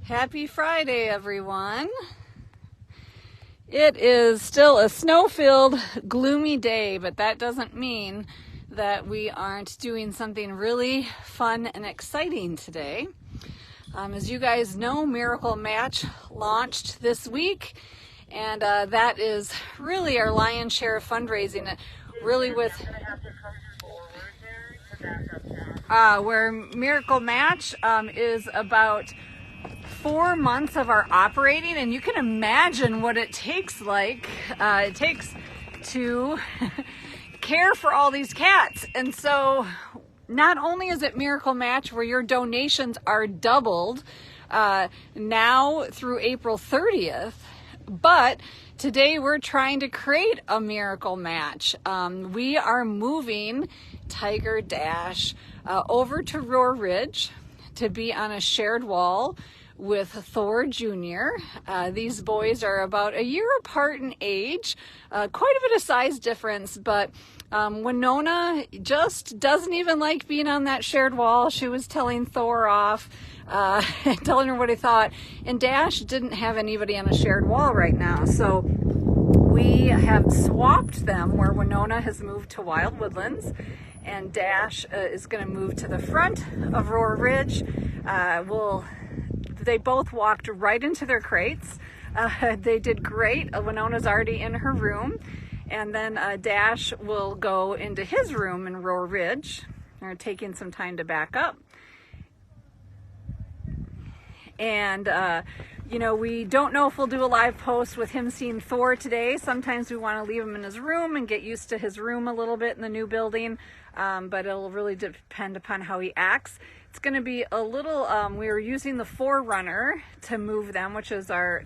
Happy Friday, everyone. It is still a snow-filled, gloomy day, but that doesn't mean that we aren't doing something really fun and exciting today. As you guys know, Miracle Match launched this week, and that is really our lion's share of fundraising. Really with where Miracle Match is about 4 months of our operating, and you can imagine what it takes to care for all these cats. And so not only is it Miracle Match where your donations are doubled now through April 30th, but today we're trying to create a Miracle Match. We are moving Tiger Dash over to Roar Ridge to be on a shared wall with Thor Jr. These boys are about a year apart in age, quite a bit of size difference, but Winona just doesn't even like being on that shared wall. She was telling Thor off, telling her what he thought, and Dash didn't have anybody on a shared wall right now, so we have swapped them where Winona has moved to Wild Woodlands and Dash is going to move to the front of Roar Ridge. They both walked right into their crates. They did great. Winona's already in her room. And then Dash will go into his room in Roar Ridge. They're taking some time to back up. And, we don't know if we'll do a live post with him seeing Thor today. Sometimes we want to leave him in his room and get used to his room a little bit in the new building. But it'll really depend upon how he acts. It's going to be a little, we were using the 4Runner to move them, which is our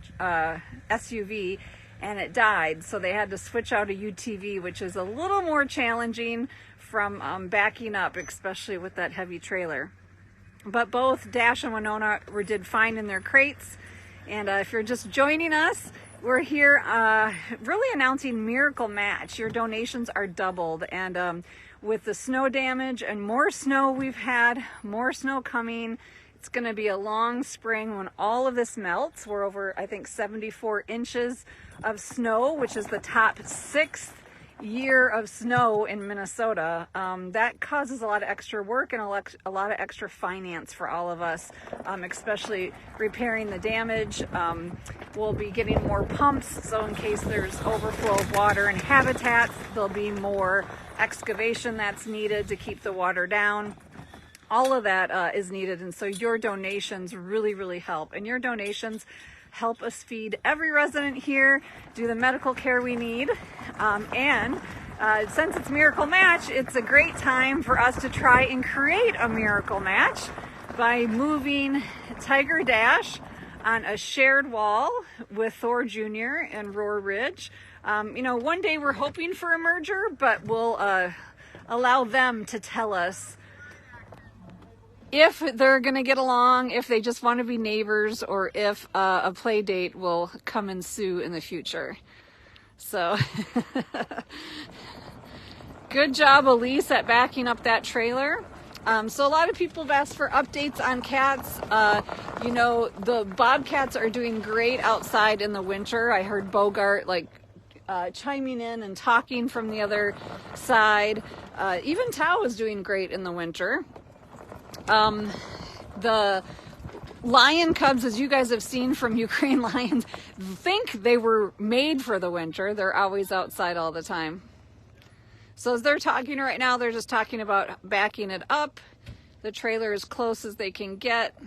SUV, and it died. So they had to switch out a UTV, which is a little more challenging from backing up, especially with that heavy trailer. But both Dash and Winona did fine in their crates. And if you're just joining us, we're here really announcing Miracle Match. Your donations are doubled. And with the snow damage and more snow we've had, more snow coming, it's going to be a long spring when all of this melts. We're over, I think, 74 inches of snow, which is the top 6th year of snow in Minnesota. That causes a lot of extra work and a lot of extra finance for all of us, especially repairing the damage. We'll be getting more pumps, so in case there's overflow of water and habitats, there'll be more excavation that's needed to keep the water down. All of that is needed, and so your donations really, really help. And your donations help us feed every resident here, do the medical care we need. And since it's Miracle Match, it's a great time for us to try and create a Miracle Match by moving Tiger Dash on a shared wall with Thor Jr. and Roar Ridge. One day we're hoping for a merger, but we'll allow them to tell us if they're going to get along, if they just want to be neighbors, or if a play date will come and ensue in the future. So, good job, Elise, at backing up that trailer. So a lot of people have asked for updates on cats. The bobcats are doing great outside in the winter. I heard Bogart chiming in and talking from the other side. Even Tao is doing great in the winter. The lion cubs, as you guys have seen from Ukraine lions, think they were made for the winter. They're always outside all the time. So as they're talking right now, they're just talking about backing it up. The trailer as close as they can get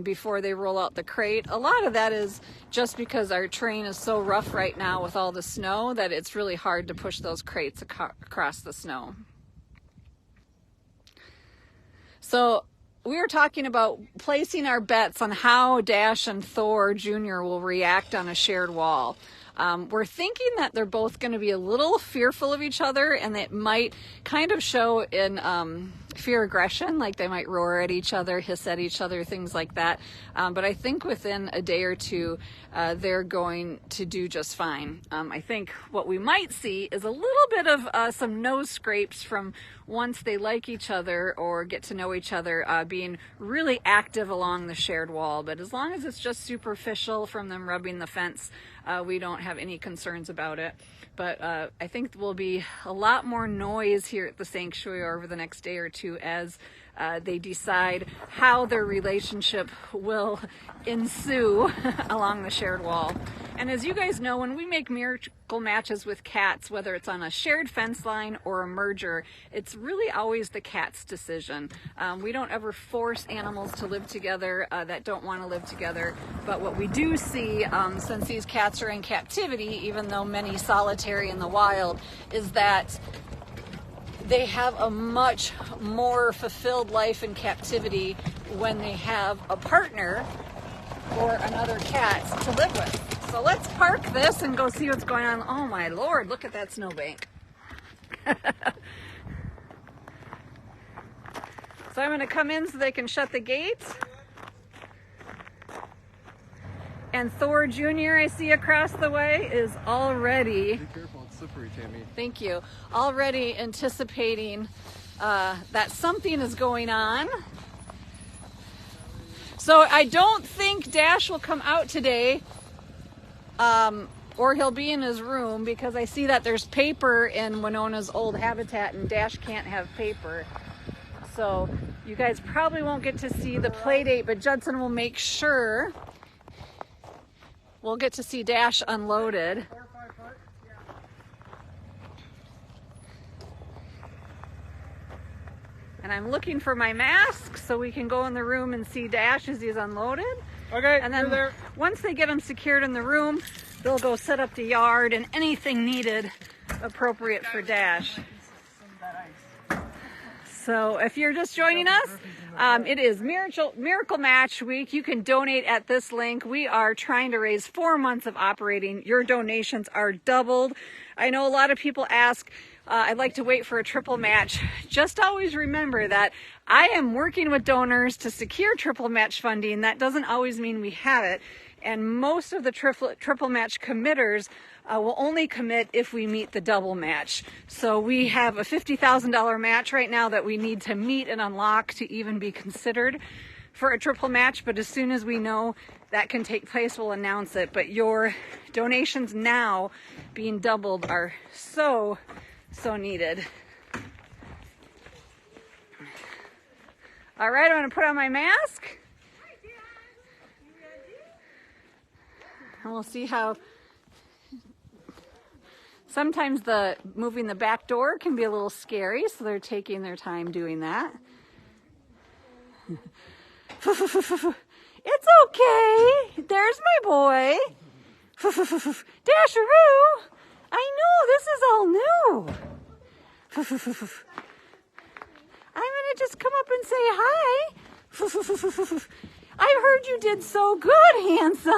before they roll out the crate. A lot of that is just because our terrain is so rough right now with all the snow that it's really hard to push those crates across the snow. So we were talking about placing our bets on how Dash and Thor Jr. will react on a shared wall. We're thinking that they're both going to be a little fearful of each other, and it might kind of show in fear aggression, like they might roar at each other, hiss at each other, things like that. But I think within a day or two, they're going to do just fine. I think what we might see is a little bit of some nose scrapes from once they like each other or get to know each other, being really active along the shared wall. But as long as it's just superficial from them rubbing the fence, we don't have any concerns about it. But I think there will be a lot more noise here at the sanctuary over the next day or two as they decide how their relationship will ensue along the shared wall. And as you guys know, when we make miracle matches with cats, whether it's on a shared fence line or a merger, it's really always the cat's decision. We don't ever force animals to live together that don't want to live together. But what we do see, since these cats are in captivity, even though many solitary in the wild, is that they have a much more fulfilled life in captivity when they have a partner or another cat to live with. So let's park this and go see what's going on. Oh my Lord, look at that snowbank. So I'm going to come in so they can shut the gates. And Thor Jr. I see across the way is already... Be careful, it's slippery, Tammy. Thank you. Already anticipating that something is going on. So I don't think Dash will come out today, or he'll be in his room, because I see that there's paper in Winona's old habitat and Dash can't have paper. So you guys probably won't get to see the play date, but Judson will make sure we'll get to see Dash unloaded. And I'm looking for my mask so we can go in the room and see Dash as he's unloaded. Okay, and then once they get him secured in the room, they'll go set up the yard and anything needed appropriate for Dash. So if you're just joining us, it is Miracle Match Week. You can donate at this link. We are trying to raise 4 months of operating. Your donations are doubled. I know a lot of people ask, I'd like to wait for a triple match. Just always remember that I am working with donors to secure triple match funding. That doesn't always mean we have it. And most of the triple match committers will only commit if we meet the double match. So we have a $50,000 match right now that we need to meet and unlock to even be considered for a triple match. But as soon as we know that can take place, we'll announce it. But your donations now being doubled are so needed. All right, I'm going to put on my mask. And we'll see how sometimes moving the back door can be a little scary, so they're taking their time doing that. It's okay. There's my boy. Dasharoo. I know, this is all new. I'm going to just come up and say hi. I heard you did so good, handsome.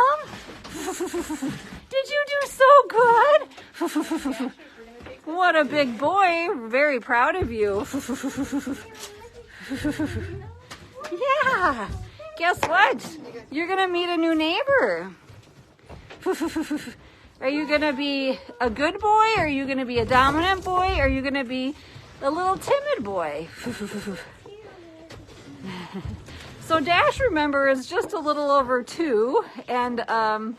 Did you do so good? What a big boy. Very proud of you. Yeah. Guess what? You're going to meet a new neighbor. Are you going to be a good boy? Are you going to be a dominant boy? Are you going to be a little timid boy? So Dash, remember, is just a little over 2. And, no,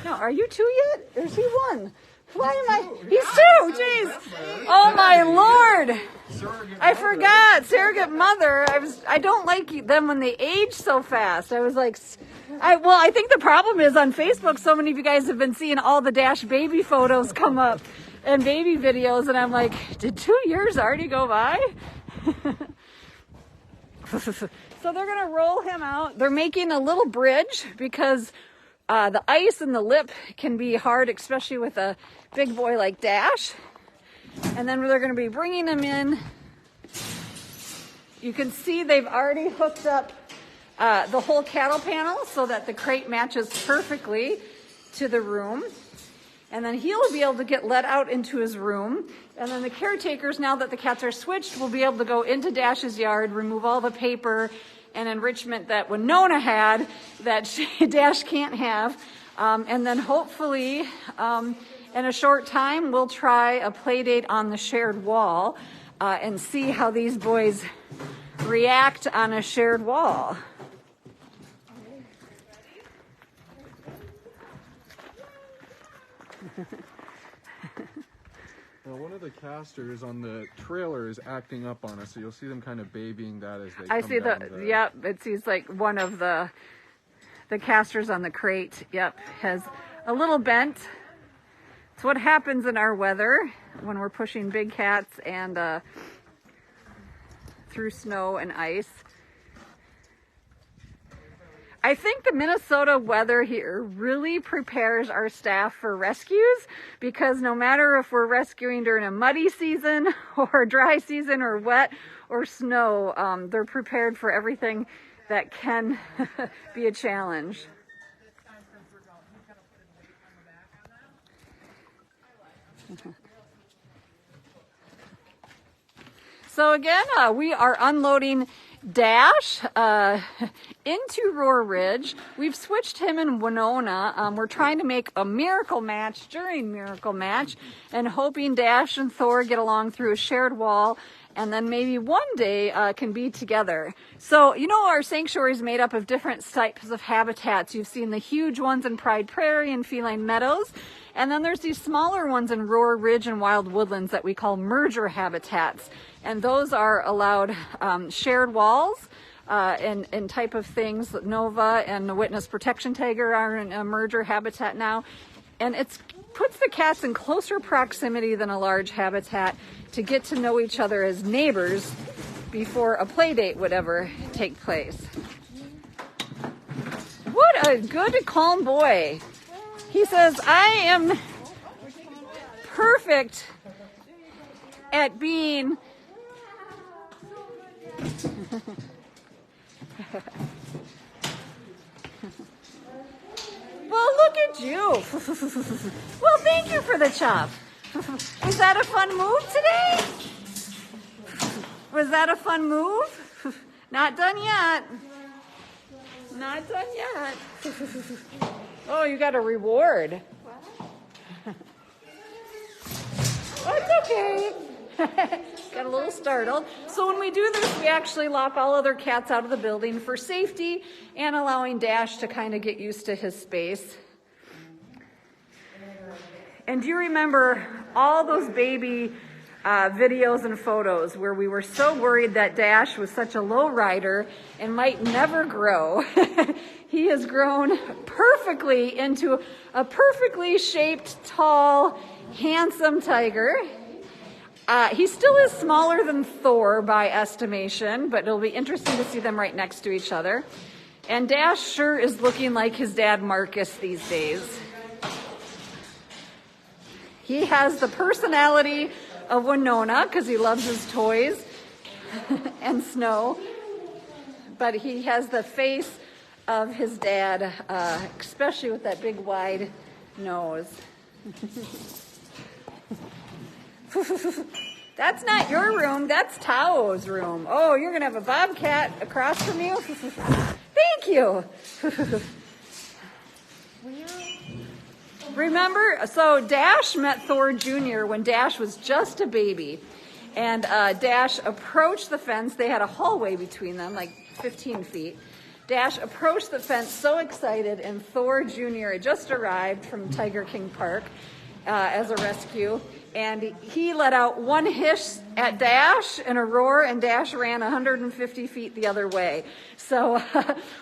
are you 2 yet? Or is he 1? Why am I? He's 2! Jeez! Oh my Lord! I forgot! Surrogate mother. I don't like them when they age so fast. I was like... I think the problem is on Facebook, so many of you guys have been seeing all the Dash baby photos come up and baby videos, and I'm like, did 2 years already go by? So they're going to roll him out. They're making a little bridge because the ice and the lip can be hard, especially with a big boy like Dash. And then they're going to be bringing him in. You can see they've already hooked up the whole cattle panel so that the crate matches perfectly to the room. And then he'll be able to get let out into his room. And then the caretakers, now that the cats are switched, will be able to go into Dash's yard, remove all the paper and enrichment that Winona had that Dash can't have. And then hopefully, in a short time, we'll try a play date on the shared wall and see how these boys react on a shared wall. Well, one of the casters on the trailer is acting up on us, so you'll see them kind of babying that as they I come see down yep, it seems like one of the casters on the crate, yep, has a little bent. It's what happens in our weather when we're pushing big cats and through snow and ice. I think the Minnesota weather here really prepares our staff for rescues, because no matter if we're rescuing during a muddy season or dry season or wet or snow, they're prepared for everything that can be a challenge. So again, we are unloading Dash into Roar Ridge. We've switched him and Winona. We're trying to make a miracle match during miracle match and hoping Dash and Thor get along through a shared wall and then maybe one day can be together. So, you know, our sanctuary is made up of different types of habitats. You've seen the huge ones in Pride Prairie and Feline Meadows. And then there's these smaller ones in Roar Ridge and Wild Woodlands that we call merger habitats. And those are allowed shared walls and type of things. Nova and the Witness Protection Tiger are in a merger habitat now. And it puts the cats in closer proximity than a large habitat to get to know each other as neighbors before a play date would ever take place. What a good, calm boy. He says, I am perfect at being well, look at you. Well, thank you for the chop. Was that a fun move today? Was that a fun move? Not done yet. Not done yet. Oh, you got a reward. Oh, it's okay. Got a little startled. So when we do this, we actually lock all other cats out of the building for safety and allowing Dash to kind of get used to his space. And do you remember all those baby videos and photos where we were so worried that Dash was such a low rider and might never grow? He has grown perfectly into a perfectly shaped, tall, handsome tiger. He still is smaller than Thor by estimation, but it'll be interesting to see them right next to each other. And Dash sure is looking like his dad Marcus these days. He has the personality of Winona because he loves his toys and snow, but he has the face of his dad, especially with that big wide nose. That's not your room, that's Tao's room. Oh, you're gonna have a bobcat across from you? Thank you. Remember, so Dash met Thor Jr. when Dash was just a baby. And Dash approached the fence. They had a hallway between them, like 15 feet. Dash approached the fence so excited, and Thor Jr. had just arrived from Tiger King Park as a rescue. And he let out one hiss at Dash and a roar, and Dash ran 150 feet the other way. So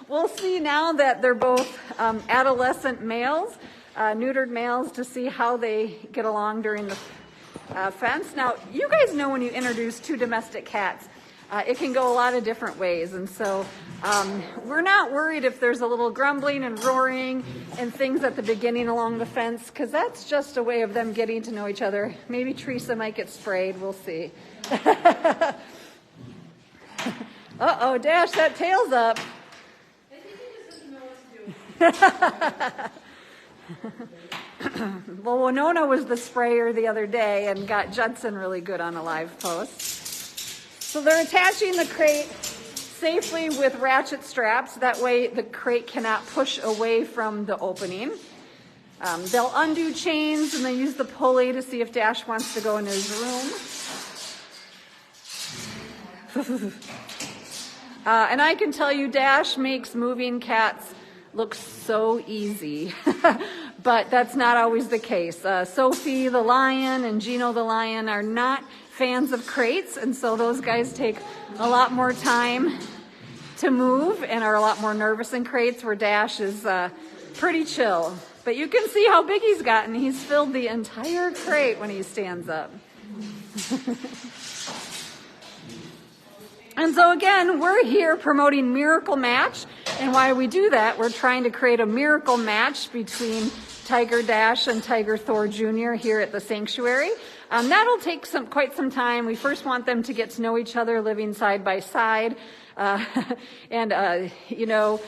we'll see now that they're both adolescent males, neutered males, to see how they get along during the fence. Now, you guys know when you introduce two domestic cats, it can go a lot of different ways. And so we're not worried if there's a little grumbling and roaring and things at the beginning along the fence, because that's just a way of them getting to know each other. Maybe Teresa might get sprayed. We'll see. Uh-oh, Dash, that tail's up. I think he just doesn't know what to do. Well, Winona was the sprayer the other day and got Judson really good on a live post. So they're attaching the crate safely with ratchet straps. That way the crate cannot push away from the opening. They'll undo chains and they use the pulley to see if Dash wants to go in his room. And I can tell you, Dash makes moving cats look so easy, but that's not always the case. Sophie the lion and Gino the lion are not fans of crates, and so those guys take a lot more time to move and are a lot more nervous in crates, where Dash is pretty chill. But you can see how big he's gotten. He's filled the entire crate when he stands up. And so again, we're here promoting Miracle Match. And why we do that, we're trying to create a miracle match between Tiger Dash and Tiger Thor Jr. here at the sanctuary. That'll take quite some time. We first want them to get to know each other, living side by side. You know,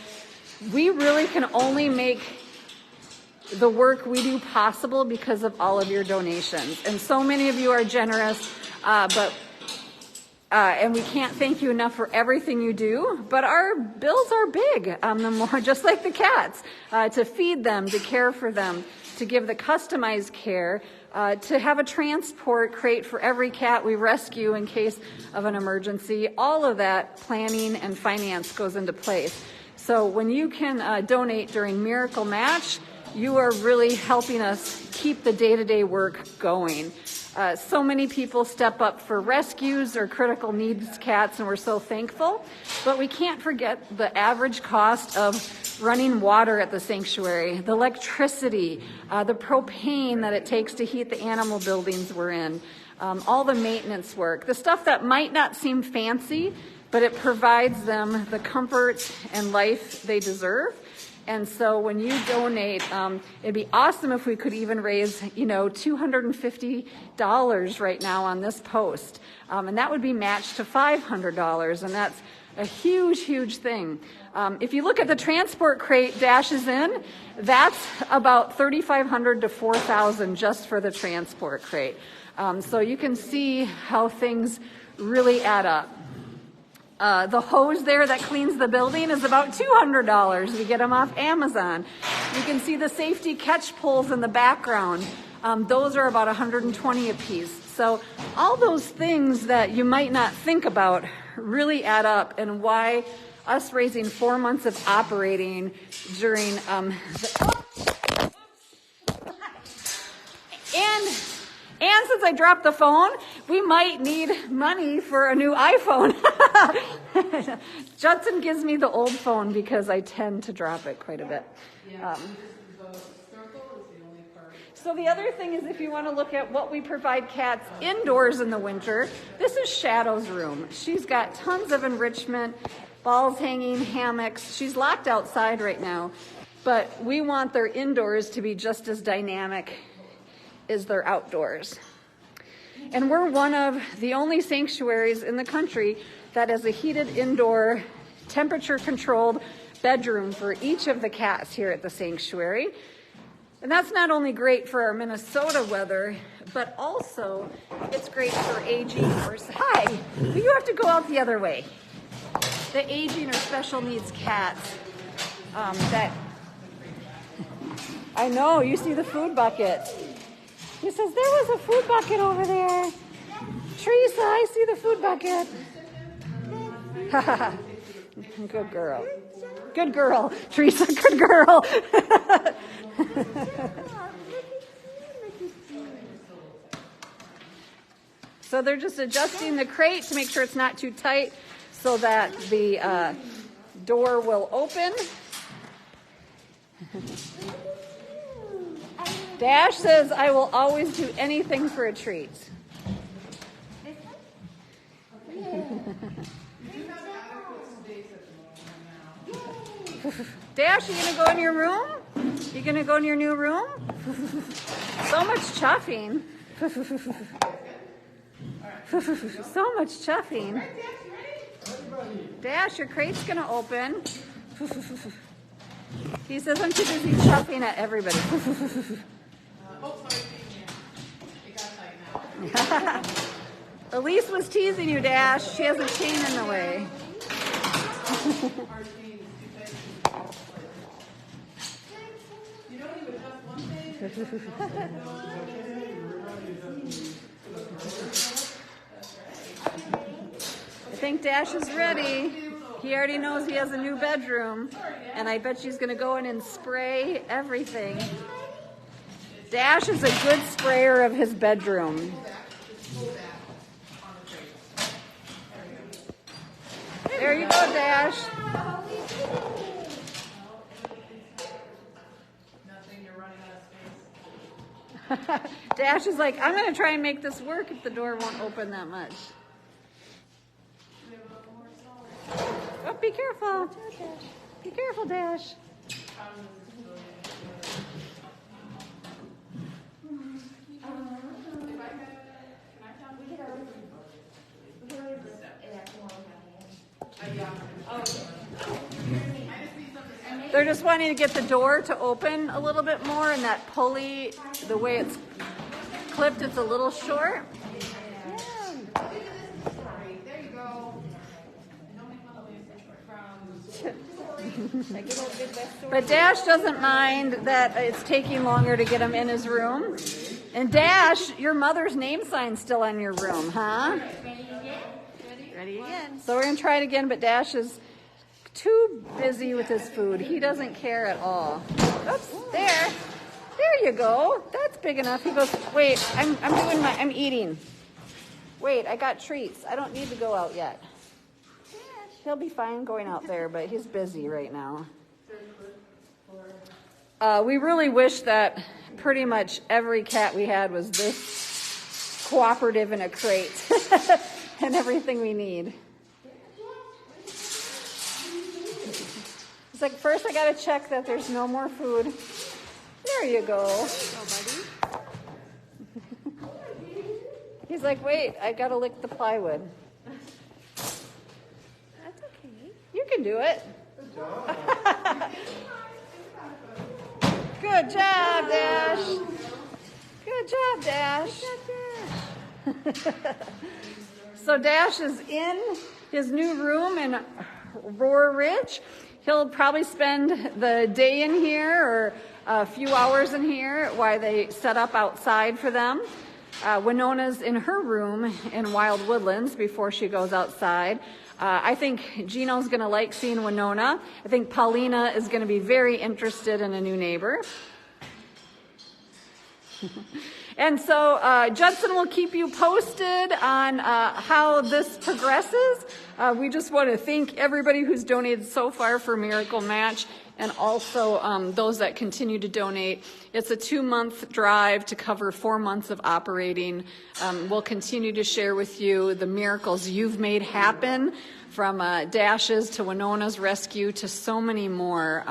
we really can only make the work we do possible because of all of your donations. And so many of you are generous, and we can't thank you enough for everything you do, but our bills are big, the more, just like the cats, to feed them, to care for them, to give the customized care, to have a transport crate for every cat we rescue in case of an emergency. All of that planning and finance goes into place. So when you can donate during Miracle Match, you are really helping us keep the day-to-day work going. So many people step up for rescues or critical needs cats, and we're so thankful. But we can't forget the average cost of running water at the sanctuary, the electricity, the propane that it takes to heat the animal buildings we're in, all the maintenance work, the stuff that might not seem fancy, but it provides them the comfort and life they deserve. And so when you donate, it'd be awesome if we could even raise, $250 right now on this post. And that would be matched to $500. And that's a huge, huge thing. If you look at the transport crate Dash is in, that's about $3,500 to $4,000 just for the transport crate. So you can see how things really add up. The hose there that cleans the building is about $200. We get them off Amazon. You can see the safety catch poles in the background. Those are about $120 a piece. So all those things that you might not think about really add up, and why us raising 4 months of operating during And since I dropped the phone, we might need money for a new iPhone. Judson gives me the old phone because I tend to drop it quite a bit. So the other thing is, if you want to look at what we provide cats indoors in the winter, this is Shadow's room. She's got tons of enrichment, balls hanging, hammocks. She's locked outside right now, but we want their indoors to be just as dynamic is their outdoors. And we're one of the only sanctuaries in the country that has a heated indoor, temperature-controlled bedroom for each of the cats here at the sanctuary. And that's not only great for our Minnesota weather, but also it's great for aging or... Hi! You have to go out the other way. The aging or special needs cats that... I know, you see the food bucket. He says, there was a food bucket over there. Teresa, I see the food bucket. Good girl. Good girl. Teresa, good girl. So they're just adjusting the crate to make sure it's not too tight so that the door will open. Dash says, I will always do anything for a treat. Dash, you gonna go in your room? You gonna go in your new room? So much chuffing. So much chuffing. Dash, your crate's gonna open. He says, I'm too busy chuffing at everybody. Elise was teasing you, Dash. She has a chain in the way. I think Dash is ready. He already knows he has a new bedroom, and I bet she's going to go in and spray everything. Dash is a good sprayer of his bedroom. There you go, Dash. Dash is like, I'm going to try and make this work if the door won't open that much. Oh, be careful. Be careful, Dash. They're just wanting to get the door to open a little bit more, and that pulley, the way it's clipped, it's a little short. But Dash doesn't mind that it's taking longer to get him in his room. And Dash, your mother's name sign's still on your room, huh? Ready again. So we're going to try it again, but Dash is too busy with his food. He doesn't care at all. Oops, there. There you go. That's big enough. He goes, wait, I'm eating. Wait, I got treats. I don't need to go out yet. He'll be fine going out there, but he's busy right now. We really wish that pretty much every cat we had was this cooperative in a crate and everything we need. It's like, first I gotta check that there's no more food. There you go. He's like, wait, I gotta lick the plywood. That's okay. You can do it. Good job. Good job, Dash. Good job, Dash. So Dash is in his new room in Roar Ridge. He'll probably spend the day in here or a few hours in here while they set up outside for them. Winona's in her room in Wild Woodlands before she goes outside. I think Gino's going to like seeing Winona. I think Paulina is going to be very interested in a new neighbor. And so Judson will keep you posted on how this progresses. We just want to thank everybody who's donated so far for Miracle Match, and also those that continue to donate. It's a 2-month drive to cover 4 months of operating. We'll continue to share with you the miracles you've made happen, from Dash's to Winona's rescue to so many more.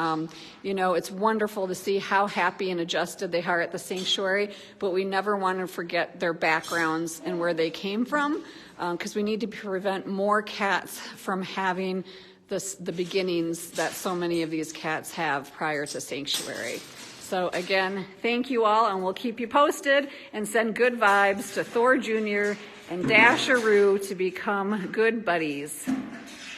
You know, it's wonderful to see how happy and adjusted they are at the sanctuary, but we never want to forget their backgrounds and where they came from, because we need to prevent more cats from having the beginnings that so many of these cats have prior to sanctuary. So again, thank you all, and we'll keep you posted and send good vibes to Thor Jr. and Dasharoo to become good buddies.